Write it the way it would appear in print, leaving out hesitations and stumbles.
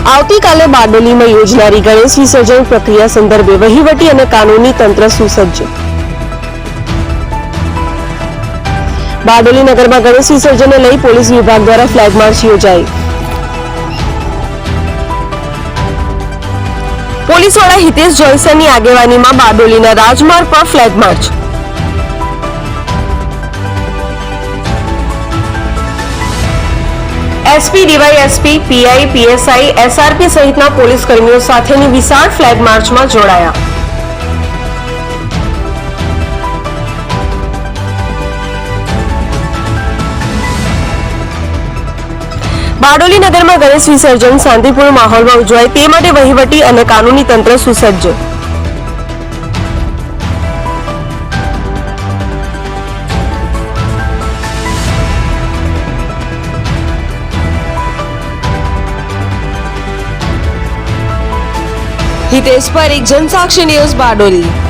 આવતીકાલે બારડોલીમાં યોજનારી ગણેશ વિસર્જન પ્રક્રિયા સંદર્ભે વહીવટી અને કાનૂની તંત્ર સુસજ્જ। બારડોલી નગરમાં ગણેશ વિસર્જનને લઈ પોલીસ વિભાગ દ્વારા ફ્લેગ માર્ચ યોજાઈ। પોલીસ વડા હિતેશ જોયસરની આગેવાનીમાં બારડોલીના રાજમાર્ગ પર flag March. SP, DYSP, PI, PSI, SRP સહિતના પોલીસ કર્મીઓ સાથેની વિશાળ ફ્લેગ માર્ચમાં જોડાયા। બારડોલી નગરમાં ગણેશ વિસર્જન શાંતિપૂર્ણ માહોલમાં ઉજવાય તે માટે વહીવટી અને કાનૂની તંત્ર સુસજ્જ। હિતેશ પરીખ, જનસાક્ષી ન્યૂઝ, બારડોલી।